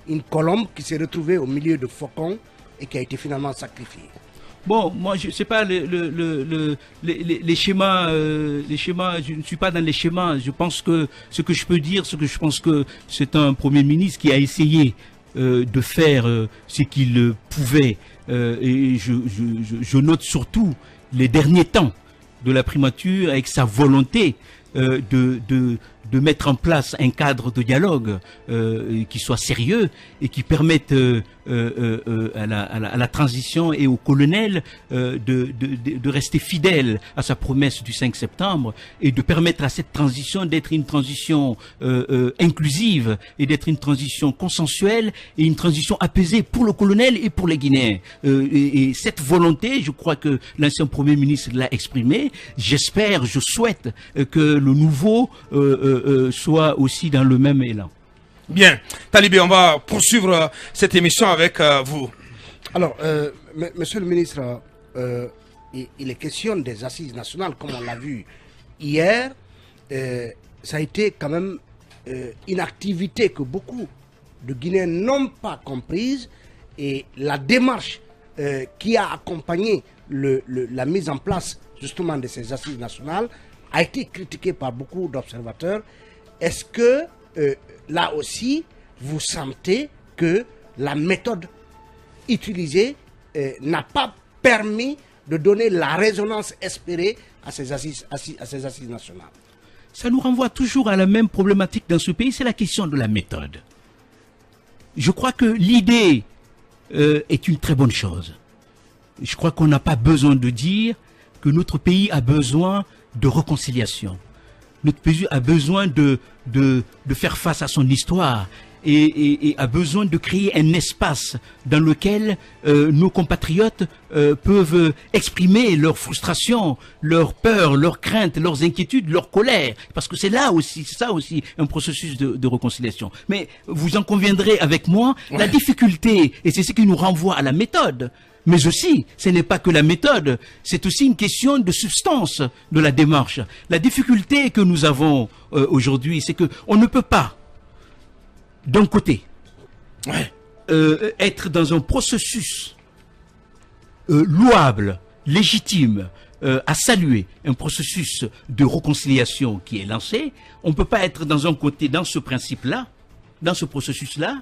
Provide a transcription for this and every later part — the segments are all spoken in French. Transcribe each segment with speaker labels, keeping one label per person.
Speaker 1: une colombe qui s'est retrouvée au milieu de faucons et qui a été finalement sacrifiée.
Speaker 2: Bon, moi, je sais pas les schémas, je ne suis pas dans les schémas. Je pense que ce que je peux dire, je pense que c'est un Premier ministre qui a essayé de faire ce qu'il pouvait. Et je note surtout les derniers temps de la primature avec sa volonté de mettre en place un cadre de dialogue qui soit sérieux et qui permette à la transition et au colonel de rester fidèle à sa promesse du 5 septembre et de permettre à cette transition d'être une transition inclusive et d'être une transition consensuelle et une transition apaisée pour le colonel et pour les Guinéens. Et cette volonté, je crois que l'ancien Premier ministre l'a exprimée. J'espère, je souhaite que le nouveau soit aussi dans le même élan.
Speaker 3: Bien. Talibé, on va poursuivre cette émission avec vous.
Speaker 1: Alors, monsieur le ministre, il est question des assises nationales, comme on l'a vu hier. Ça a été quand même une activité que beaucoup de Guinéens n'ont pas comprise, et la démarche qui a accompagné la mise en place justement de ces assises nationales a été critiquée par beaucoup d'observateurs. Est-ce que là aussi, vous sentez que la méthode utilisée n'a pas permis de donner la résonance espérée à ces assises nationales?
Speaker 2: Ça nous renvoie toujours à la même problématique dans ce pays, c'est la question de la méthode. Je crois que l'idée est une très bonne chose. Je crois qu'on n'a pas besoin de dire que notre pays a besoin de réconciliation. Notre pays a besoin de faire face à son histoire et a besoin de créer un espace dans lequel nos compatriotes peuvent exprimer leurs frustrations, leurs peurs, leurs craintes, leurs inquiétudes, leur colère. Parce que c'est ça aussi un processus de réconciliation. Mais vous en conviendrez avec moi, la difficulté, et c'est ce qui nous renvoie à la méthode, mais aussi, ce n'est pas que la méthode, c'est aussi une question de substance de la démarche. La difficulté que nous avons aujourd'hui, c'est que on ne peut pas, d'un côté, être dans un processus louable, légitime, à saluer, un processus de réconciliation qui est lancé. On ne peut pas être dans un côté, dans ce principe-là, dans ce processus-là,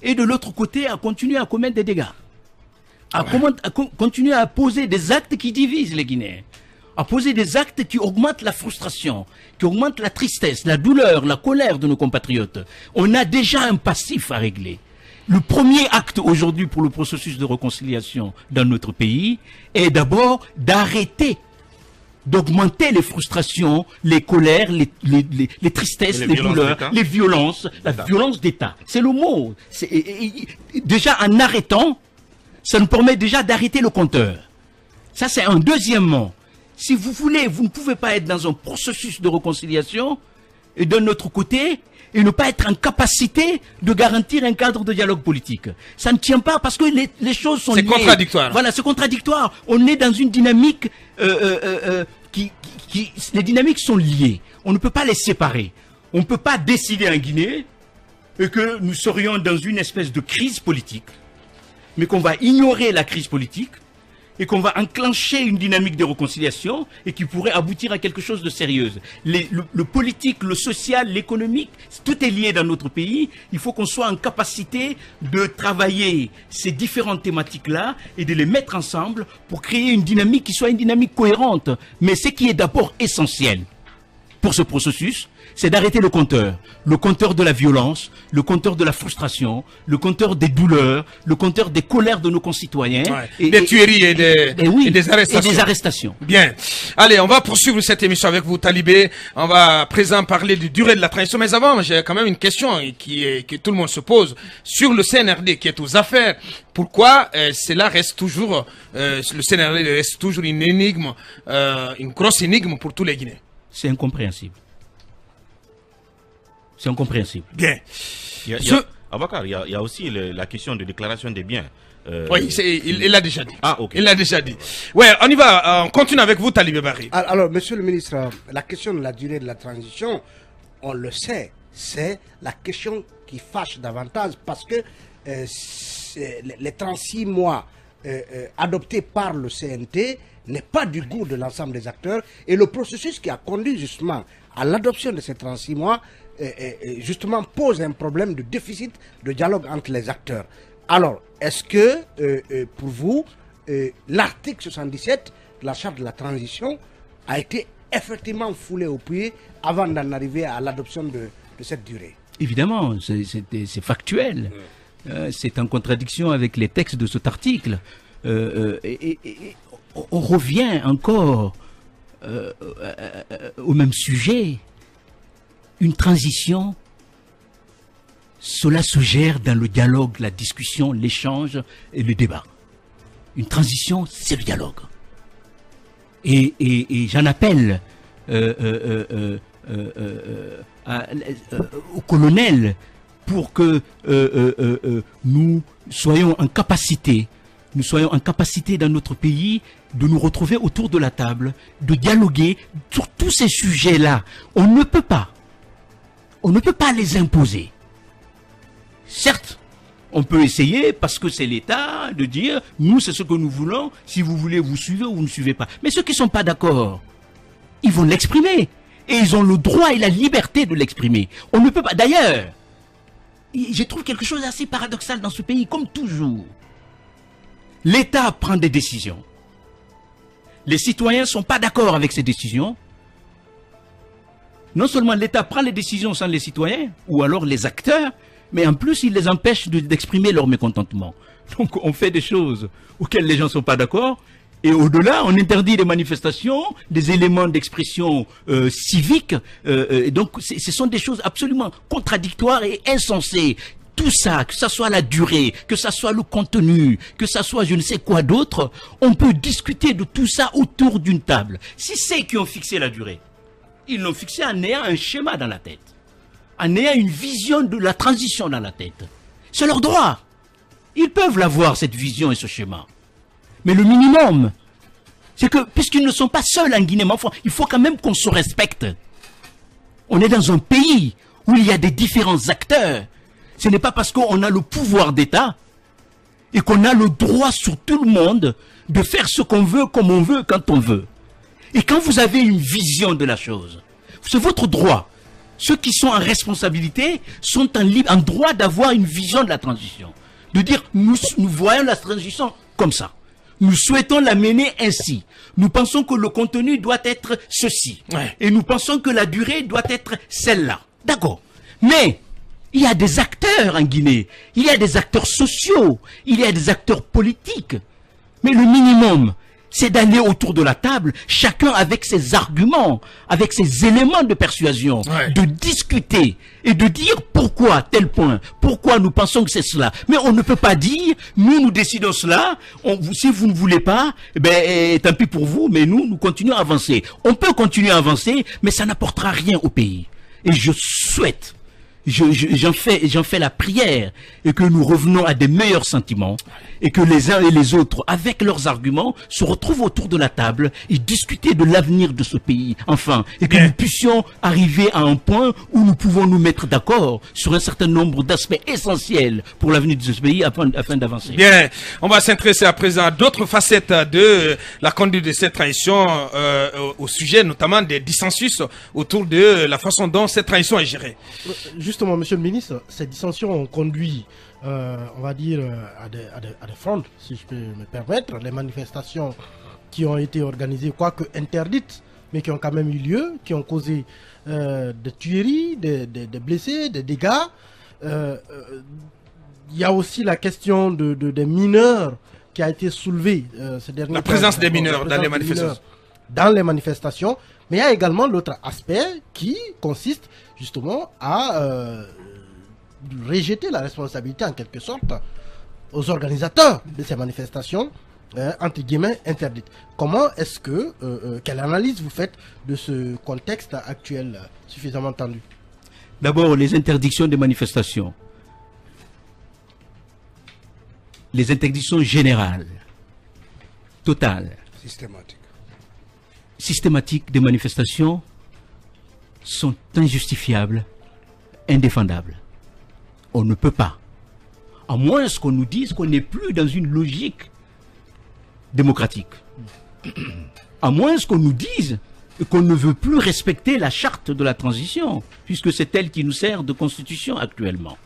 Speaker 2: et de l'autre côté, à continuer à commettre des dégâts. À continuer à poser des actes qui divisent les Guinéens, à poser des actes qui augmentent la frustration, qui augmentent la tristesse, la douleur, la colère de nos compatriotes. On a déjà un passif à régler. Le premier acte aujourd'hui pour le processus de réconciliation dans notre pays est d'abord d'arrêter d'augmenter les frustrations, les colères, les tristesses, les douleurs, les violences, la violence d'État. C'est le mot. Déjà en arrêtant, ça nous permet déjà d'arrêter le compteur. Ça, c'est un. Deuxièmement, si vous voulez, vous ne pouvez pas être dans un processus de réconciliation et d'un autre côté, et ne pas être en capacité de garantir un cadre de dialogue politique. Ça ne tient pas parce que les choses sont liées.
Speaker 3: C'est contradictoire.
Speaker 2: Voilà, c'est contradictoire. On est dans une dynamique les dynamiques sont liées. On ne peut pas les séparer. On ne peut pas décider en Guinée et que nous serions dans une espèce de crise politique, mais qu'on va ignorer la crise politique et qu'on va enclencher une dynamique de réconciliation et qui pourrait aboutir à quelque chose de sérieux. Le politique, le social, l'économique, tout est lié dans notre pays. Il faut qu'on soit en capacité de travailler ces différentes thématiques-là et de les mettre ensemble pour créer une dynamique qui soit une dynamique cohérente. Mais ce qui est d'abord essentiel pour ce processus, c'est d'arrêter le compteur de la violence, le compteur de la frustration, le compteur des douleurs, le compteur des colères de nos concitoyens.
Speaker 3: Ouais. Des tueries et des arrestations.
Speaker 2: Et des arrestations.
Speaker 3: Bien. Allez, on va poursuivre cette émission avec vous, Talibé. On va à présent parler du durée de la transition. Mais avant, j'ai quand même une question que tout le monde se pose sur le CNRD qui est aux affaires. Pourquoi cela reste toujours, le CNRD reste toujours une énigme, une grosse énigme pour tous les Guinéens?
Speaker 2: C'est incompréhensible. C'est incompréhensible.
Speaker 3: Bien.
Speaker 4: Abakar, il y a aussi la question de déclaration des biens.
Speaker 3: Oui, il l'a déjà dit.
Speaker 4: Ah, ok.
Speaker 3: Il l'a déjà dit. Ouais, on y va. On continue avec vous, Talibé Barry.
Speaker 1: Alors, monsieur le ministre, la question de la durée de la transition, on le sait, c'est la question qui fâche davantage parce que les 36 mois adoptés par le CNT n'est pas du goût de l'ensemble des acteurs et le processus qui a conduit justement à l'adoption de ces 36 mois justement pose un problème de déficit de dialogue entre les acteurs. Alors, est-ce que pour vous, l'article 77 de la charte de la transition a été effectivement foulé au pied avant d'en arriver à l'adoption de cette durée?
Speaker 2: Évidemment, c'est factuel. C'est en contradiction avec les textes de cet article. Et on revient encore au même sujet. Une transition, cela se gère dans le dialogue, la discussion, l'échange et le débat. Une transition, c'est le dialogue. Et j'en appelle au colonel pour que nous soyons en capacité dans notre pays de nous retrouver autour de la table, de dialoguer sur tous ces sujets-là. On ne peut pas les imposer. Certes, on peut essayer, parce que c'est l'État, de dire, nous c'est ce que nous voulons, si vous voulez vous suivez ou vous ne suivez pas. Mais ceux qui ne sont pas d'accord, ils vont l'exprimer. Et ils ont le droit et la liberté de l'exprimer. On ne peut pas. D'ailleurs, je trouve quelque chose d'assez paradoxal dans ce pays, comme toujours. L'État prend des décisions. Les citoyens ne sont pas d'accord avec ces décisions. Non seulement l'État prend les décisions sans les citoyens, ou alors les acteurs, mais en plus il les empêche d'exprimer leur mécontentement. Donc on fait des choses auxquelles les gens ne sont pas d'accord, et au-delà on interdit des manifestations, des éléments d'expression civique, et donc ce sont des choses absolument contradictoires et insensées. Tout ça, que ça soit la durée, que ça soit le contenu, que ça soit je ne sais quoi d'autre, on peut discuter de tout ça autour d'une table. Si c'est qui ont fixé la durée, ils l'ont fixé en ayant un schéma dans la tête, en ayant une vision de la transition dans la tête. C'est leur droit. Ils peuvent l'avoir, cette vision et ce schéma. Mais le minimum, c'est que, puisqu'ils ne sont pas seuls en Guinée, il faut quand même qu'on se respecte. On est dans un pays où il y a des différents acteurs. Ce n'est pas parce qu'on a le pouvoir d'État et qu'on a le droit sur tout le monde de faire ce qu'on veut, comme on veut, quand on veut. Et quand vous avez une vision de la chose, c'est votre droit. Ceux qui sont en responsabilité sont en droit d'avoir une vision de la transition. De dire, nous voyons la transition comme ça. Nous souhaitons la mener ainsi. Nous pensons que le contenu doit être ceci. Ouais. Et nous pensons que la durée doit être celle-là. D'accord. Mais il y a des acteurs en Guinée. Il y a des acteurs sociaux. Il y a des acteurs politiques. Mais le minimum, c'est d'aller autour de la table, chacun avec ses arguments, avec ses éléments de persuasion, ouais, de discuter et de dire pourquoi tel point, pourquoi nous pensons que c'est cela. Mais on ne peut pas dire, nous décidons cela, si vous ne voulez pas, tant pis pour vous, mais nous continuons à avancer. On peut continuer à avancer, mais ça n'apportera rien au pays. Et je souhaite, j'en fais la prière, et que nous revenons à des meilleurs sentiments, et que les uns et les autres, avec leurs arguments, se retrouvent autour de la table et discuter de l'avenir de ce pays, enfin, et que nous puissions arriver à un point où nous pouvons nous mettre d'accord sur un certain nombre d'aspects essentiels pour l'avenir de ce pays afin d'avancer. Bien,
Speaker 3: on va s'intéresser à présent à d'autres facettes de la conduite de cette transition, au sujet notamment des dissensus autour de la façon dont cette transition est gérée.
Speaker 5: Justement, monsieur le ministre, ces dissensions ont conduit, on va dire, à des fronts, si je peux me permettre. Les manifestations qui ont été organisées, quoique interdites, mais qui ont quand même eu lieu, qui ont causé des tueries, des blessés, des dégâts. Il y a aussi la question des mineurs qui a été soulevée ces derniers temps.
Speaker 3: La présence des mineurs dans les manifestations.
Speaker 5: Dans les manifestations. Mais il y a également l'autre aspect qui consiste justement à rejeter la responsabilité en quelque sorte aux organisateurs de ces manifestations entre guillemets interdites. Comment est-ce que, quelle analyse vous faites de ce contexte actuel suffisamment tendu?
Speaker 2: D'abord, les interdictions des manifestations. Les interdictions générales, totales, systématiques des manifestations sont injustifiables indéfendable. On ne peut pas. À moins qu'on nous dise qu'on n'est plus dans une logique démocratique. À moins qu'on nous dise qu'on ne veut plus respecter la charte de la transition, puisque c'est elle qui nous sert de constitution actuellement.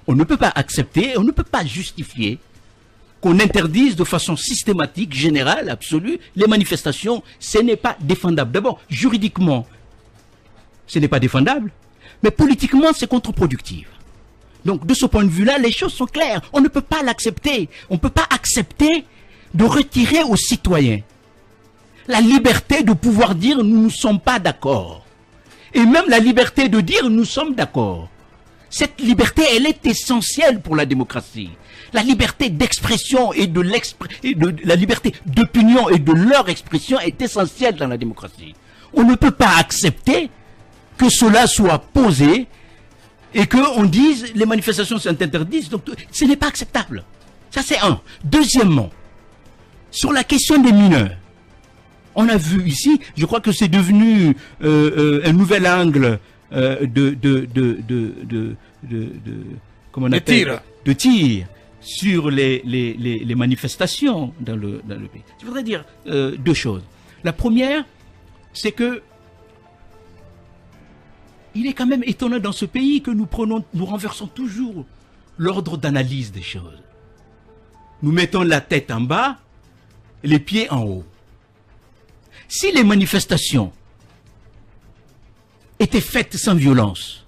Speaker 2: On ne peut pas accepter, on ne peut pas justifier qu'on interdise de façon systématique, générale, absolue, les manifestations. Ce n'est pas défendable. D'abord, juridiquement, ce n'est pas défendable, mais politiquement, c'est contre-productif. Donc, de ce point de vue-là, les choses sont claires. On ne peut pas l'accepter. On ne peut pas accepter de retirer aux citoyens la liberté de pouvoir dire nous ne sommes pas d'accord. Et même la liberté de dire nous sommes d'accord. Cette liberté, elle est essentielle pour la démocratie. La liberté d'expression et la liberté d'opinion et de leur expression est essentielle dans la démocratie. On ne peut pas accepter que cela soit posé et qu'on dise les manifestations sont interdites. Donc, ce n'est pas acceptable. Ça, c'est un. Deuxièmement, sur la question des mineurs, on a vu ici, je crois que c'est devenu un nouvel angle comment on appelle, de tir sur les manifestations dans le pays. Je voudrais dire deux choses. La première, c'est que il est quand même étonnant dans ce pays que nous renversons toujours l'ordre d'analyse des choses. Nous mettons la tête en bas, les pieds en haut. Si les manifestations étaient faites sans violence,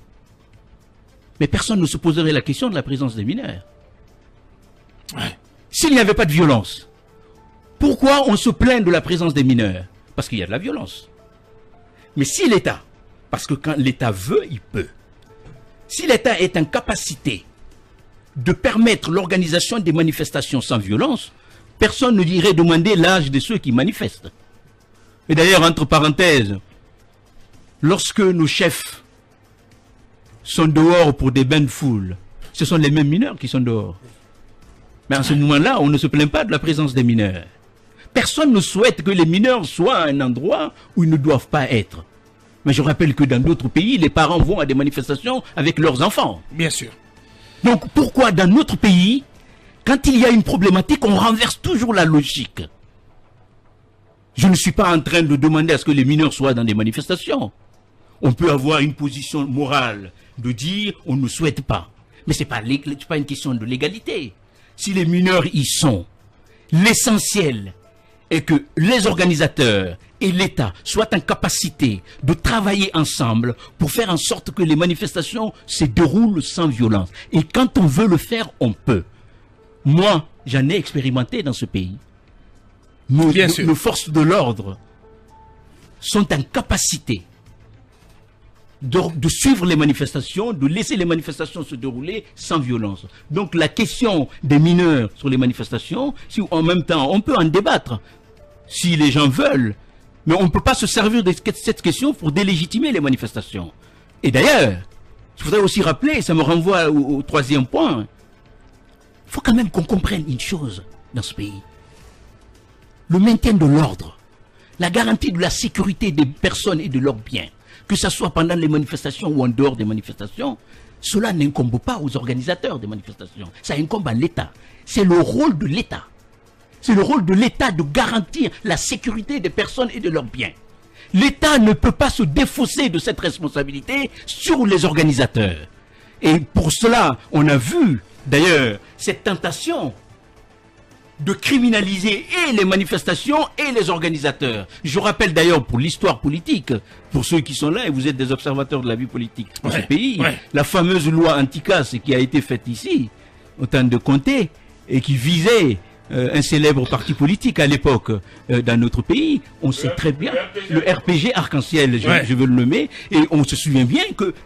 Speaker 2: mais personne ne se poserait la question de la présence des mineurs. Ouais. S'il n'y avait pas de violence, pourquoi on se plaint de la présence des mineurs? Parce qu'il y a de la violence. Mais si l'État, parce que quand l'État veut, il peut. Si l'État est en capacité de permettre l'organisation des manifestations sans violence, personne ne dirait demander l'âge de ceux qui manifestent. Et d'ailleurs, entre parenthèses, lorsque nos chefs sont dehors pour des bains de foule, ce sont les mêmes mineurs qui sont dehors. Mais en ce moment-là, on ne se plaint pas de la présence des mineurs. Personne ne souhaite que les mineurs soient à un endroit où ils ne doivent pas être. Mais je rappelle que dans d'autres pays, les parents vont à des manifestations avec leurs enfants.
Speaker 3: Bien sûr.
Speaker 2: Donc pourquoi dans notre pays, quand il y a une problématique, on renverse toujours la logique? Je ne suis pas en train de demander à ce que les mineurs soient dans des manifestations. On peut avoir une position morale de dire on ne souhaite pas. Mais ce n'est pas une question de légalité. Si les mineurs y sont, l'essentiel est que les organisateurs et l'État soient en capacité de travailler ensemble pour faire en sorte que les manifestations se déroulent sans violence. Et quand on veut le faire, on peut. Moi, j'en ai expérimenté dans ce pays. Nos forces de l'ordre sont en capacité de suivre les manifestations, de laisser les manifestations se dérouler sans violence. Donc la question des mineurs sur les manifestations, si en même temps on peut en débattre, si les gens veulent, mais on ne peut pas se servir de cette question pour délégitimer les manifestations. Et d'ailleurs, je voudrais aussi rappeler, ça me renvoie au troisième point, il faut quand même qu'on comprenne une chose dans ce pays. Le maintien de l'ordre, la garantie de la sécurité des personnes et de leurs biens, que ce soit pendant les manifestations ou en dehors des manifestations, cela n'incombe pas aux organisateurs des manifestations. Ça incombe à l'État. C'est le rôle de l'État. C'est le rôle de l'État de garantir la sécurité des personnes et de leurs biens. L'État ne peut pas se défausser de cette responsabilité sur les organisateurs. Et pour cela, on a vu d'ailleurs cette tentation de criminaliser et les manifestations et les organisateurs. Je rappelle d'ailleurs pour l'histoire politique, pour ceux qui sont là, et vous êtes des observateurs de la vie politique dans ce pays, la fameuse loi anti-casse qui a été faite ici, au temps de Comté, et qui visait un célèbre parti politique à l'époque dans notre pays, on sait très bien, le RPG Arc-en-Ciel, je veux le nommer, et on se souvient bien que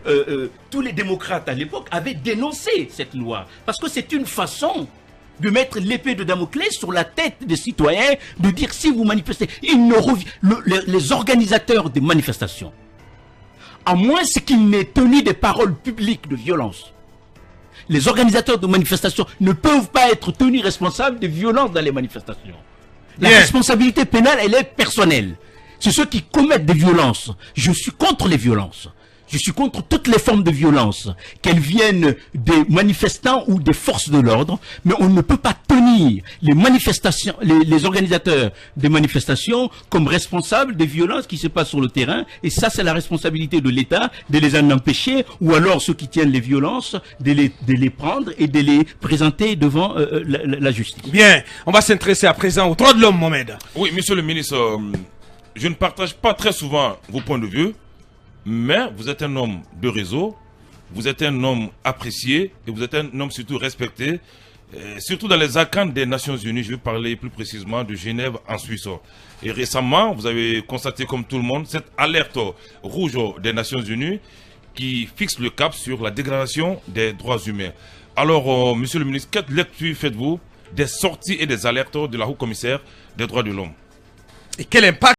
Speaker 2: tous les démocrates à l'époque avaient dénoncé cette loi, parce que c'est une façon de mettre l'épée de Damoclès sur la tête des citoyens, de dire si vous manifestez, les organisateurs des manifestations, à moins qu'ils n'aient tenu des paroles publiques de violence, les organisateurs de manifestations ne peuvent pas être tenus responsables de violences dans les manifestations. La responsabilité pénale, elle est personnelle. C'est ceux qui commettent des violences. Je suis contre les violences. Je suis contre toutes les formes de violence, qu'elles viennent des manifestants ou des forces de l'ordre, mais on ne peut pas tenir les manifestations, les organisateurs des manifestations comme responsables des violences qui se passent sur le terrain, et ça c'est la responsabilité de l'État de les en empêcher, ou alors ceux qui tiennent les violences, de les prendre et de les présenter devant la justice.
Speaker 3: Bien, on va s'intéresser à présent aux droits de l'homme, Mohamed.
Speaker 6: Oui, monsieur le ministre, je ne partage pas très souvent vos points de vue, mais vous êtes un homme de réseau, vous êtes un homme apprécié et vous êtes un homme surtout respecté, surtout dans les arcanes des Nations Unies. Je vais parler plus précisément de Genève en Suisse. Et récemment, vous avez constaté comme tout le monde cette alerte rouge des Nations Unies qui fixe le cap sur la dégradation des droits humains. Alors, monsieur le ministre, quelle lecture faites-vous des sorties et des alertes de la haut-commissaire des droits de l'homme?
Speaker 3: Et quel impact